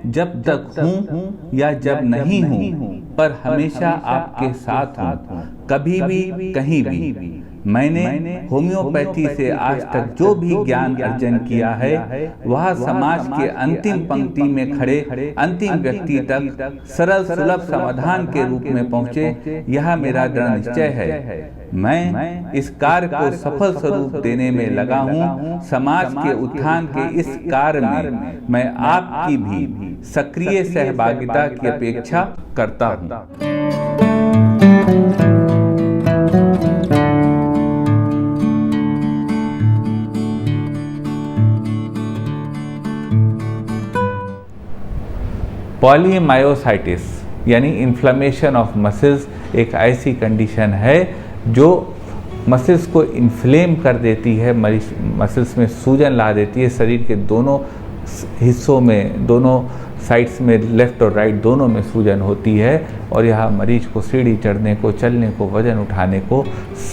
जब तक हूँ या जब नहीं हूँ, पर हमेशा आपके साथ हूँ, कभी भी कहीं भी। मैंने होम्योपैथी से आज तक जो भी ज्ञान अर्जन किया है वह समाज के अंतिम पंक्ति में खड़े अंतिम व्यक्ति तक सरल सुलभ समाधान के रूप में पहुँचे, यह मेरा दृढ़ निश्चय है। मैं इस कार्य को सफल स्वरूप देने में लगा हूँ। समाज के उत्थान के इस कार्य में मैं आपकी भी सक्रिय सहभागिता की अपेक्षा करता हूँ। पॉलीमायोसाइटिस यानी इन्फ्लेमेशन ऑफ मसल्स एक ऐसी कंडीशन है जो मसल्स को इन्फ्लेम कर देती है, मसल्स में सूजन ला देती है। शरीर के दोनों हिस्सों में, दोनों साइड्स में, लेफ्ट और राइट दोनों में सूजन होती है और यह मरीज को सीढ़ी चढ़ने को, चलने को, वजन उठाने को,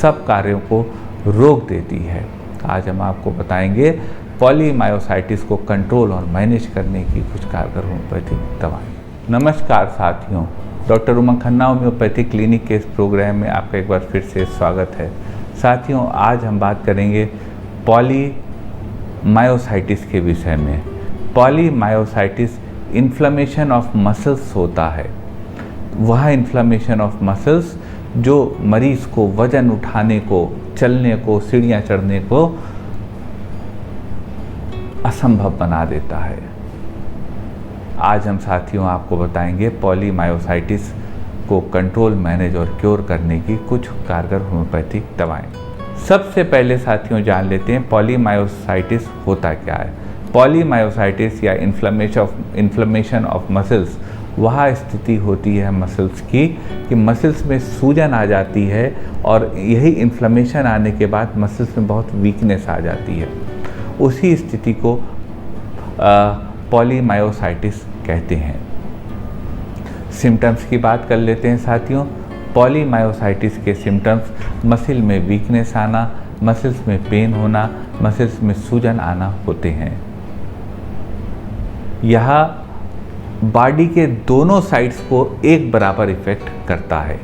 सब कार्यों को रोक देती है। आज हम आपको बताएंगे पॉलीमायोसाइटिस को कंट्रोल और मैनेज करने की कुछ कारगर होम्योपैथिक दवाएं। नमस्कार साथियों, डॉक्टर उमंग खन्ना होम्योपैथिक क्लिनिक के इस प्रोग्राम में आपका एक बार फिर से स्वागत है। साथियों, आज हम बात करेंगे पॉलीमायोसाइटिस के विषय में। पॉलीमायोसाइटिस इन्फ्लेमेशन ऑफ मसल्स होता है। वह इन्फ्लेमेशन ऑफ मसल्स जो मरीज को वजन उठाने को, चलने को, सीढ़ियाँ चढ़ने को असंभव बना देता है। आज हम साथियों आपको बताएंगे पॉलीमायोसाइटिस को कंट्रोल, मैनेज और क्योर करने की कुछ कारगर होम्योपैथिक दवाएं। सबसे पहले साथियों जान लेते हैं पॉलीमायोसाइटिस होता क्या है। पॉलीमायोसाइटिस या इन्फ्लेमेशन ऑफ मसल्स वह स्थिति होती है मसल्स की कि मसल्स में सूजन आ जाती है और यही इन्फ्लेमेशन आने के बाद मसल्स में बहुत वीकनेस आ जाती है। उसी स्थिति को पॉलीमायोसाइटिस कहते हैं। सिम्टम्स की बात कर लेते हैं साथियों। पॉलीमायोसाइटिस के सिम्टम्स मसल में वीकनेस आना, मसल्स में पेन होना, मसल्स में सूजन आना होते हैं। यह बॉडी के दोनों साइड्स को एक बराबर इफेक्ट करता है।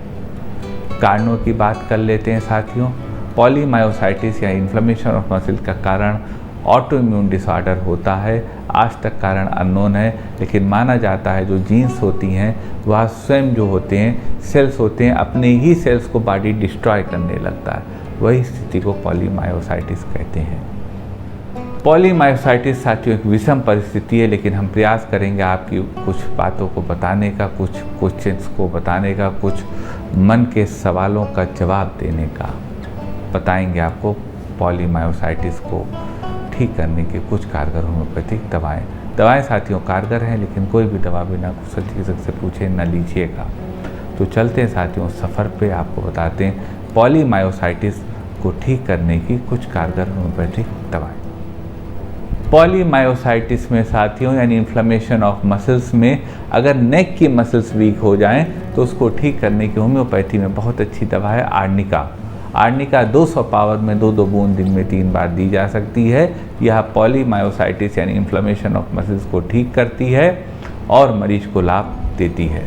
कारणों की बात कर लेते हैं साथियों। पॉलीमायोसाइटिस या इन्फ्लेमेशन ऑफ मसल का कारण ऑटो इम्यून डिसऑर्डर होता है। आज तक कारण अननोन है, लेकिन माना जाता है जो जीन्स होती हैं वह स्वयं जो होते हैं, सेल्स होते हैं, अपने ही सेल्स को बॉडी डिस्ट्रॉय करने लगता है। वही स्थिति को पॉलीमायोसाइटिस कहते हैं। पॉलीमायोसाइटिस साथियों एक विषम परिस्थिति है, लेकिन हम प्रयास करेंगे आपकी कुछ बातों को बताने का, कुछ क्वेश्चंस को बताने का, कुछ मन के सवालों का जवाब देने का। बताएंगे आपको पॉलीमायोसाइटिस को ठीक करने के कुछ कारगर होम्योपैथिक दवाएं साथियों कारगर हैं, लेकिन कोई भी दवा बिना कुशल चिकित्सक से पूछे न लीजिएगा। तो चलते हैं साथियों सफ़र पे, आपको बताते हैं पॉलीमायोसाइटिस को ठीक करने की कुछ कारगर होम्योपैथिक दवाएं। पॉलीमायोसाइटिस में साथियों यानी इन्फ्लेमेशन ऑफ मसल्स में अगर नेक की मसल्स वीक हो जाएं तो उसको ठीक करने की होम्योपैथी में बहुत अच्छी दवा है आर्निका। आर्निका 200 पावर में 2-2 बूंद दिन में 3 बार दी जा सकती है। यह पॉलीमायोसाइटिस यानी इन्फ्लेमेशन ऑफ मसल्स को ठीक करती है और मरीज को लाभ देती है।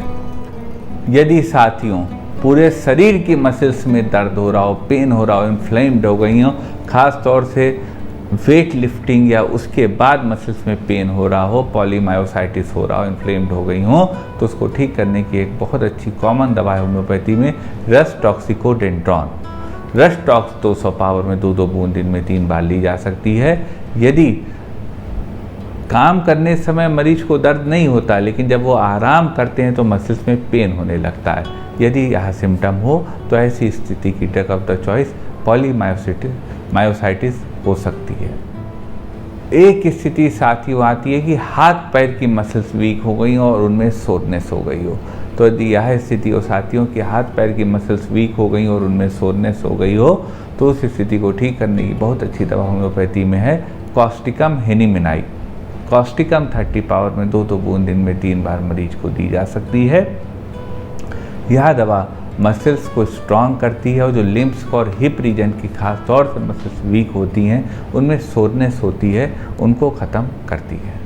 यदि साथियों पूरे शरीर की मसल्स में दर्द हो रहा हो, पेन हो रहा हो, इन्फ्लेम्ड हो गई हो, खास तौर से वेट लिफ्टिंग या उसके बाद मसल्स में पेन हो रहा हो, पॉलीमायोसाइटिस हो रहा हो, इन्फ्लेम्ड हो गई हो, तो उसको ठीक करने की एक बहुत अच्छी कॉमन दवा है होम्योपैथी में, रसटॉक्सिकोडेंड्रॉन। रसटॉक्स 200 पावर में 2-2 बूंद दिन में 3 बार ली जा सकती है। यदि काम करने समय मरीज को दर्द नहीं होता, लेकिन जब वो आराम करते हैं तो मसल्स में पेन होने लगता है, यदि यह सिम्टम हो तो ऐसी स्थिति की drug of the choice polymyositis हो सकती है। एक स्थिति साथियों आती है कि हाथ पैर की मसल्स वीक हो गई हो और उनमें सोरनेस हो गई हो। तो यदि यह स्थिति हो साथियों कि हाथ पैर की मसल्स वीक हो गई और उनमें सोरनेस हो गई हो, तो उस स्थिति को ठीक करने की बहुत अच्छी दवा होम्योपैथी में है कॉस्टिकम हेनिमिनाई। कॉस्टिकम 30 पावर में 2-2 बूंद दिन में 3 बार मरीज को दी जा सकती है। यह दवा मसल्स को स्ट्रॉन्ग करती है और जो लिम्स और हिप रीजन की खास तौर से मसल्स वीक होती हैं, उनमें सोरनेस होती है, उनको ख़त्म करती है।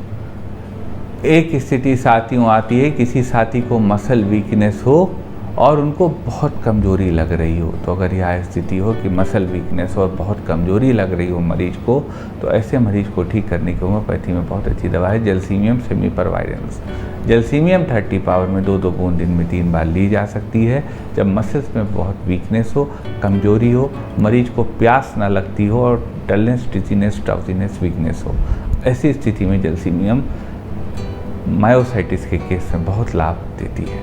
एक स्थिति साथियों आती है, किसी साथी को मसल वीकनेस हो और उनको बहुत कमज़ोरी लग रही हो। तो अगर यह स्थिति हो कि मसल वीकनेस और बहुत कमज़ोरी लग रही हो मरीज को, तो ऐसे मरीज को ठीक करने की होम्योपैथी में बहुत अच्छी दवा है जलसीमियम सेमीपरवायरेंस। जलसीमियम 30 पावर में 2-2 बूंद दिन में 3 बार ली जा सकती है। जब मसल्स में बहुत वीकनेस हो, कमज़ोरी हो, मरीज को प्यास ना लगती हो और डलनेस, डिजीनेस, ड्राउजीनेस, वीकनेस हो, ऐसी स्थिति में जलसीमियम मायोसाइटिस के केस में बहुत लाभ देती है।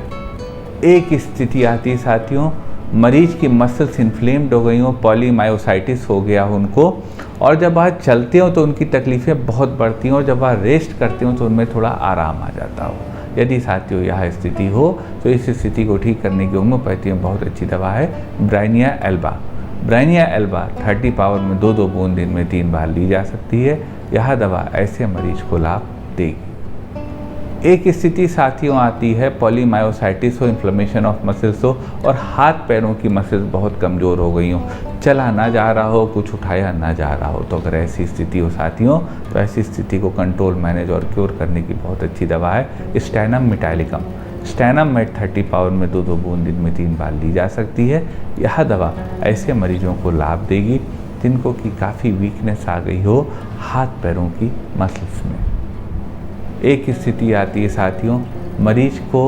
एक स्थिति आती है साथियों, मरीज की मसल्स इन्फ्लेम्ड हो गई हो, पॉलीमायोसाइटिस हो गया हो उनको, और जब वह चलते हो तो उनकी तकलीफ़ें बहुत बढ़ती हों, जब वह रेस्ट करते हो तो उनमें थोड़ा आराम आ जाता हो। यदि साथियों यह स्थिति हो तो इस स्थिति को ठीक करने की होम्योपैथी में बहुत अच्छी दवा है Bryonia Elba. Bryonia Elba 30 power में 2-2 बूंद दिन में 3 बार ली जा सकती है। यह दवा ऐसे मरीज को लाभ देगी। एक स्थिति साथियों आती है, पॉलीमायोसाइटिस हो, इन्फ्लेमेशन ऑफ मसल्स हो और हाथ पैरों की मसल्स बहुत कमज़ोर हो गई हो, चला ना जा रहा हो, कुछ उठाया ना जा रहा हो। तो अगर ऐसी स्थिति हो साथियों, तो ऐसी स्थिति को कंट्रोल, मैनेज और क्योर करने की बहुत अच्छी दवा है स्टैनम मिटाइलिकम। स्टैनम मेट 30 पावर में 2-2 बूंद दिन में 3 बार ली जा सकती है। यह दवा ऐसे मरीजों को लाभ देगी जिनको कि काफ़ी वीकनेस आ गई हो हाथ पैरों की मसल्स में। एक स्थिति आती है साथियों, मरीज को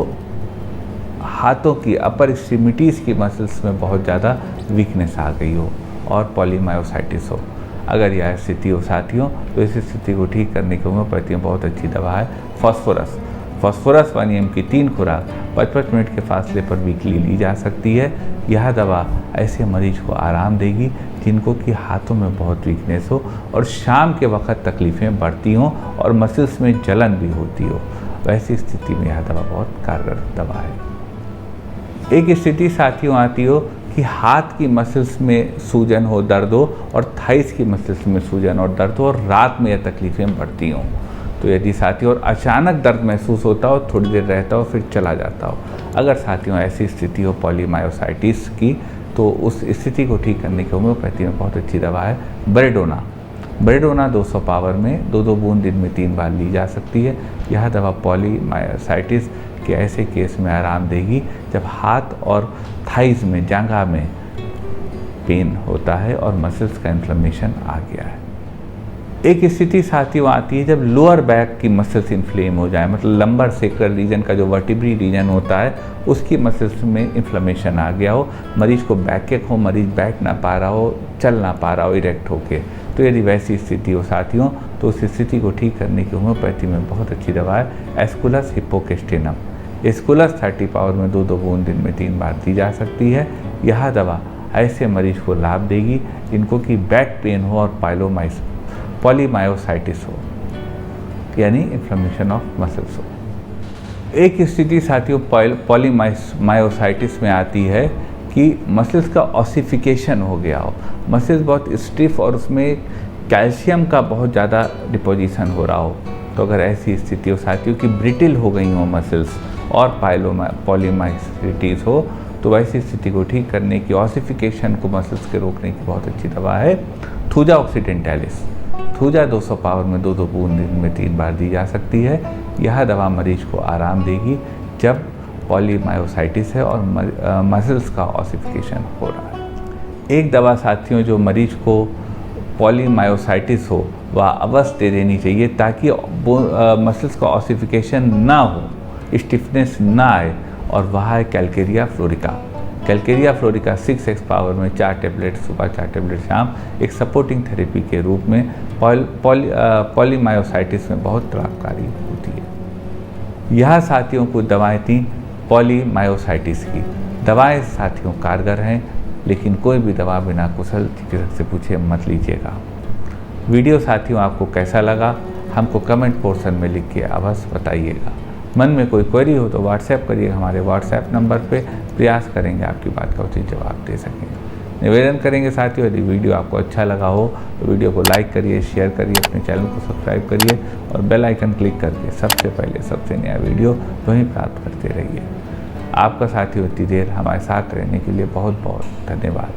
हाथों की अपर एक्सट्रीमिटीज़ की मसल्स में बहुत ज़्यादा वीकनेस आ गई हो और पॉलीमायोसाइटिस हो। अगर यह स्थिति हो साथियों, तो इस स्थिति को ठीक करने की होम्योपैथी में बहुत अच्छी दवा है फॉस्फोरस। फॉस्फोरस 1 mg की 3 खुराक 55 मिनट के फासले पर वीकली ली जा सकती है। यह दवा ऐसे मरीज को आराम देगी जिनको कि हाथों में बहुत वीकनेस हो और शाम के वक्त तकलीफ़ें बढ़ती हों और मसल्स में जलन भी होती हो। वैसी स्थिति में यह दवा बहुत कारगर दवा है। एक स्थिति साथियों आती हो कि हाथ की मसल्स में सूजन हो, दर्द हो और थाइस की मसल्स में सूजन और दर्द हो और रात में यह तकलीफ़ें बढ़ती हों। तो यदि साथियों और अचानक दर्द महसूस होता हो, थोड़ी देर रहता हो, फिर चला जाता हो, अगर साथियों ऐसी स्थिति हो पॉलीमायोसाइटिस की, तो उस स्थिति को ठीक करने की होम्योपैथी में बहुत अच्छी दवा है बेरेडोना। बेरेडोना 200 पावर में 2-2 बूंद दिन में 3 बार ली जा सकती है। यह दवा पॉलीमायोसाइटिस के ऐसे केस में आराम देगी जब हाथ और थाइज में, जांघा में पेन होता है और मसल्स का इन्फ्लेमेशन आ गया है। एक स्थिति साथियों आती है जब लोअर बैक की मसल्स इन्फ्लेम हो जाए, मतलब लंबर सेक्रल रीजन का जो वर्टिब्री रीजन होता है उसकी मसल्स में इन्फ्लेमेशन आ गया हो, मरीज को बैकएक हो, मरीज बैठ ना पा रहा हो, चल ना पा रहा हो इरेक्ट होके। तो यदि वैसी स्थिति हो साथियों, तो उस स्थिति को ठीक करने की होम्योपैथी में बहुत अच्छी दवा है एस्कुलस हिप्पोकैस्टिनम। एस्कुलस 30 पावर में 2-2 बूंद दिन में 3 बार दी जा सकती है। यह दवा ऐसे मरीज को लाभ देगी जिनको कि बैक पेन हो और पॉलीमायोसाइटिस हो, यानी इन्फ्लेमेशन ऑफ मसल्स हो। एक स्थिति साथियों पॉलीमायोसाइटिस में आती है कि मसल्स का ऑसिफिकेशन हो गया हो, मसल्स बहुत स्टिफ और उसमें कैल्शियम का बहुत ज़्यादा डिपोजिशन हो रहा हो। तो अगर ऐसी स्थिति हो साथियों कि ब्रिटिल हो गई हो मसल्स और पॉलीमायोसाइटिस हो, तो वैसी स्थिति को ठीक करने की, ऑसिफिकेशन को मसल्स के रोकने की बहुत अच्छी दवा है थूजा ऑक्सीडेंटैलिस। थूजा 200 पावर में 2-2 बूंद दिन में 3 बार दी जा सकती है। यह दवा मरीज को आराम देगी जब पॉलीमायोसाइटिस है और मसल्स का ऑसिफिकेशन हो रहा है। एक दवा साथियों जो मरीज को पॉलीमायोसाइटिस हो वह अवश्य दे देनी चाहिए ताकि मसल्स का ऑसिफिकेशन ना हो, स्टिफनेस ना आए, और वह है Calcarea fluorica. Calcarea fluorica 6x power में 4 टैबलेट सुबह, 4 टैबलेट शाम, एक सपोर्टिंग थेरेपी के रूप में पॉलीमायोसाइटिस में बहुत लाभकारी होती है। यह साथियों को दवाएं थी पॉलीमायोसाइटिस की। दवाएं साथियों कारगर हैं, लेकिन कोई भी दवा बिना कुशल चिकित्सक से पूछे मत लीजिएगा। वीडियो साथियों आपको कैसा लगा हमको कमेंट पोर्शन में लिख के अवश्य बताइएगा। मन में कोई क्वेरी हो तो व्हाट्सएप करिए, हमारे व्हाट्सएप नंबर पे प्रयास करेंगे आपकी बात का उचित जवाब दे सकेंगे। निवेदन करेंगे साथियों, यदि वीडियो आपको अच्छा लगा हो तो वीडियो को लाइक करिए, शेयर करिए, अपने चैनल को सब्सक्राइब करिए और बेल आइकन क्लिक करके सबसे पहले सबसे नया वीडियो वहीं प्राप्त करते रहिए। आपका साथियों इतनी देर हमारे साथ रहने के लिए बहुत बहुत धन्यवाद।